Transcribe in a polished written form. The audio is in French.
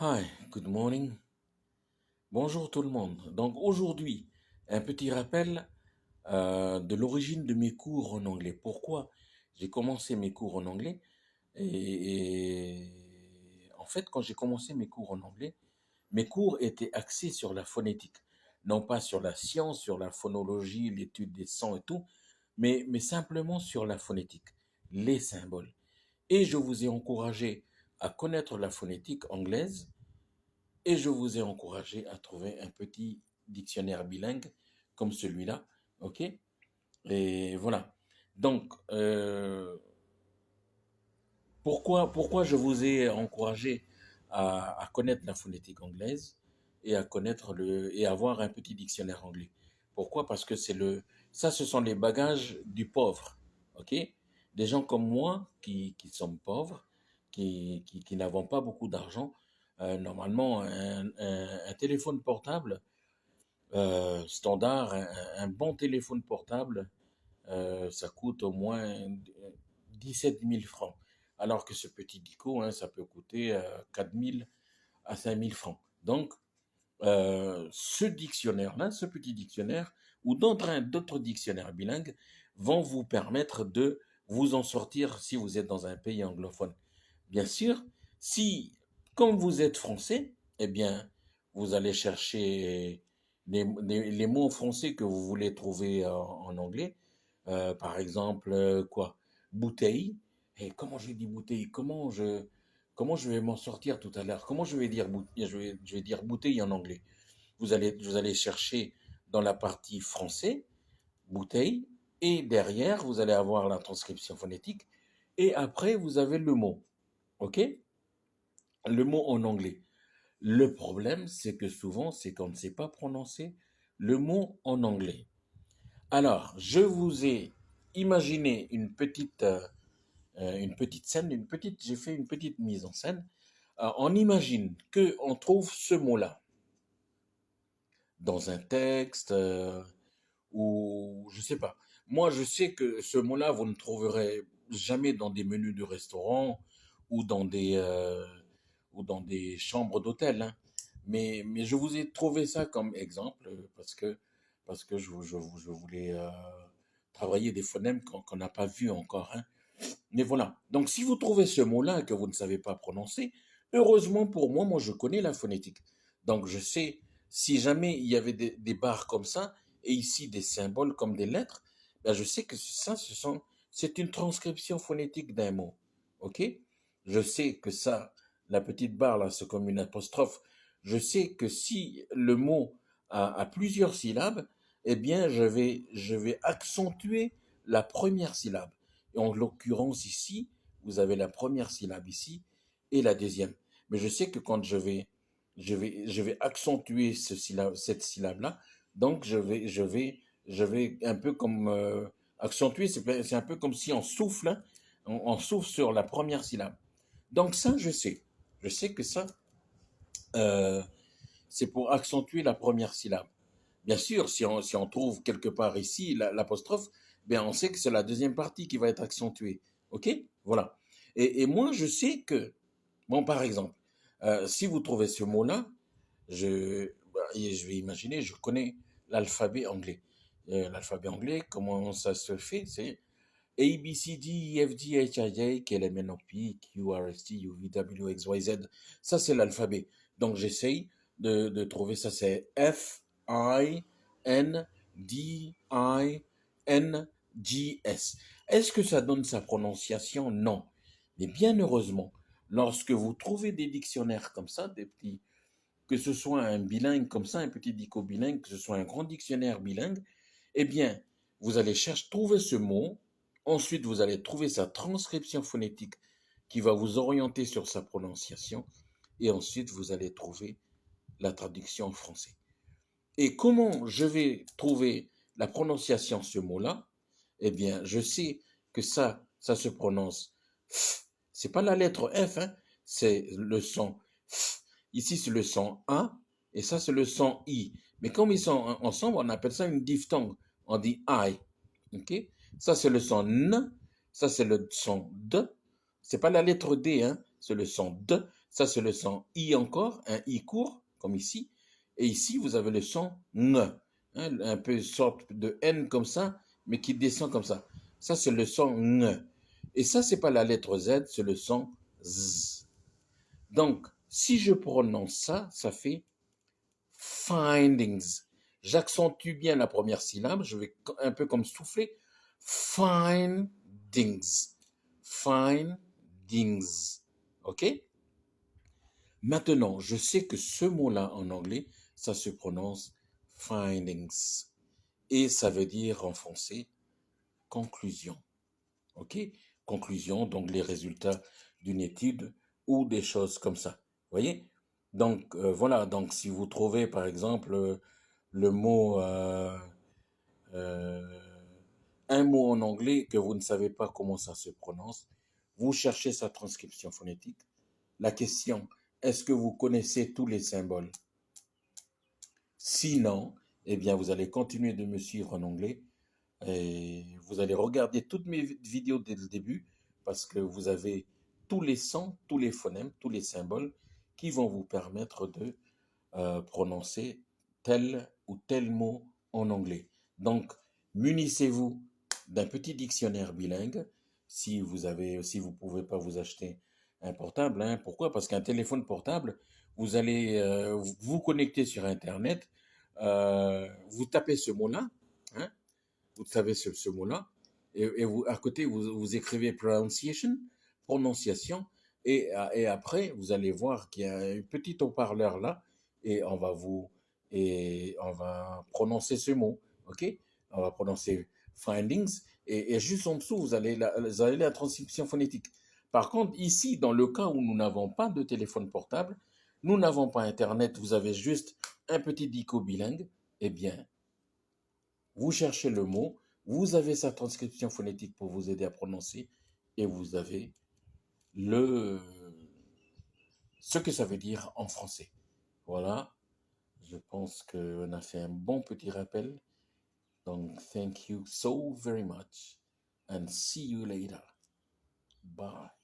Hi, good morning. Bonjour tout le monde. Donc aujourd'hui, un petit rappel de l'origine de mes cours en anglais. Pourquoi j'ai commencé mes cours en anglais en fait, quand j'ai commencé mes cours en anglais, mes cours étaient axés sur la phonétique, non pas sur la science, sur la phonologie, l'étude des sons et tout, mais simplement sur la phonétique, les symboles. Et je vous ai encouragé à connaître la phonétique anglaise et je vous ai encouragé à trouver un petit dictionnaire bilingue comme celui-là, ok? Et voilà. Donc, pourquoi je vous ai encouragé à connaître la phonétique anglaise et à connaître et avoir un petit dictionnaire anglais? Pourquoi? Parce que ça, ce sont les bagages du pauvre, ok? Des gens comme moi qui sommes pauvres, qui n'avons pas beaucoup d'argent, normalement, un téléphone portable standard, un bon téléphone portable, ça coûte au moins 17 000 francs. Alors que ce petit dico, hein, ça peut coûter 4 000 à 5 000 francs. Donc, ce dictionnaire-là, ce petit dictionnaire, ou d'autres dictionnaires bilingues, vont vous permettre de vous en sortir si vous êtes dans un pays anglophone. Bien sûr, si, comme vous êtes français, eh bien, vous allez chercher les mots français que vous voulez trouver en anglais. Par exemple, quoi? Bouteille. Et comment je dis bouteille? Comment je vais m'en sortir tout à l'heure? Comment je vais dire bouteille? Je vais dire bouteille en anglais. Vous allez chercher dans la partie français, bouteille, et derrière, vous allez avoir la transcription phonétique, et après, vous avez le mot. OK? Le mot en anglais. Le problème, c'est que souvent, c'est qu'on ne sait pas prononcer le mot en anglais. Alors, je vous ai imaginé une petite scène, j'ai fait une petite mise en scène. On imagine que on trouve ce mot-là dans un texte ou je sais pas. Moi, je sais que ce mot-là, vous ne trouverez jamais dans des menus de restaurant ou ou dans des chambres d'hôtel, hein. Mais je vous ai trouvé ça comme exemple parce que je voulais travailler des phonèmes qu'on n'a pas vus encore, hein. Mais voilà. Donc, si vous trouvez ce mot-là que vous ne savez pas prononcer, heureusement pour moi, moi, je connais la phonétique. Donc, je sais, si jamais il y avait des barres comme ça, et ici des symboles comme des lettres, ben, je sais que c'est une transcription phonétique d'un mot. OK? Je sais que ça, la petite barre là, c'est comme une apostrophe. Je sais que si le mot a plusieurs syllabes, eh bien, je vais accentuer la première syllabe. Et en l'occurrence ici, vous avez la première syllabe ici et la deuxième. Mais je sais que quand je vais accentuer cette syllabe-là, donc je vais un peu comme accentuer, c'est un peu comme si on souffle, hein, on souffle sur la première syllabe. Donc ça, je sais. Je sais que ça, euh, c'est pour accentuer la première syllabe. Bien sûr, si on trouve quelque part ici l'apostrophe, bien on sait que c'est la deuxième partie qui va être accentuée. OK? Voilà. Et moi, je sais que, bon, par exemple, si vous trouvez ce mot-là, je vais imaginer, je connais l'alphabet anglais. L'alphabet anglais, comment ça se fait? C'est A, B, C, D, E, F, G, H, I, J, K, L, M, N, O, P, Q, R, S, T, U, V, W, X, Y, Z. Ça, c'est l'alphabet. Donc, j'essaye de trouver ça. C'est F, I, N, D, I, N, G, S. Est-ce que ça donne sa prononciation? Non. Mais bien heureusement, lorsque vous trouvez des dictionnaires comme ça, que ce soit un bilingue comme ça, un petit dico bilingue, que ce soit un grand dictionnaire bilingue, eh bien, vous allez trouver ce mot, ensuite vous allez trouver sa transcription phonétique qui va vous orienter sur sa prononciation, et ensuite vous allez trouver la traduction en français. Et comment je vais trouver la prononciation de ce mot-là? Eh bien, je sais que ça se prononce F. C'est pas la lettre F, hein, c'est le son F. Ici, c'est le son A, et ça, c'est le son I. Mais comme ils sont ensemble, on appelle ça une diphtongue. On dit I. OK? Ça, c'est le son N. Ça, c'est le son D. C'est pas la lettre D, hein, c'est le son D. Ça, c'est le son I encore, un I court, comme ici. Et ici, vous avez le son N, hein, un peu sorte de N comme ça, mais qui descend comme ça. Ça, c'est le son N. Et ça, c'est pas la lettre Z, c'est le son Z. Donc, si je prononce ça, ça fait findings. J'accentue bien la première syllabe, je vais un peu comme souffler. Findings. Findings. OK? Maintenant, je sais que ce mot-là en anglais, ça se prononce findings. Et ça veut dire en français conclusion. OK? Conclusion, donc les résultats d'une étude ou des choses comme ça. Voyez? Donc, voilà. Donc, si vous trouvez, par exemple, le mot, euh, un mot en anglais que vous ne savez pas comment ça se prononce, vous cherchez sa transcription phonétique. La question, est-ce que vous connaissez tous les symboles? Sinon, eh bien, vous allez continuer de me suivre en anglais et vous allez regarder toutes mes vidéos dès le début parce que vous avez tous les sons, tous les phonèmes, tous les symboles qui vont vous permettre de prononcer tel ou tel mot en anglais. Donc, munissez-vous d'un petit dictionnaire bilingue si vous pouvez pas vous acheter un portable. Hein. Pourquoi? Parce qu'un téléphone portable, vous allez vous connecter sur Internet, vous tapez ce mot-là, hein, vous savez ce mot-là, et vous, à côté, vous écrivez prononciation, et après, vous allez voir qu'il y a un petit haut-parleur là, et et on va prononcer ce mot, ok? On va prononcer findings, et juste en dessous, vous avez la transcription phonétique. Par contre, ici, dans le cas où nous n'avons pas de téléphone portable, nous n'avons pas Internet, vous avez juste un petit dico bilingue, eh bien, vous cherchez le mot, vous avez sa transcription phonétique pour vous aider à prononcer, et vous avez le, ce que ça veut dire en français. Voilà, je pense qu'on a fait un bon petit rappel. Donc, thank you so very much and see you later. Bye.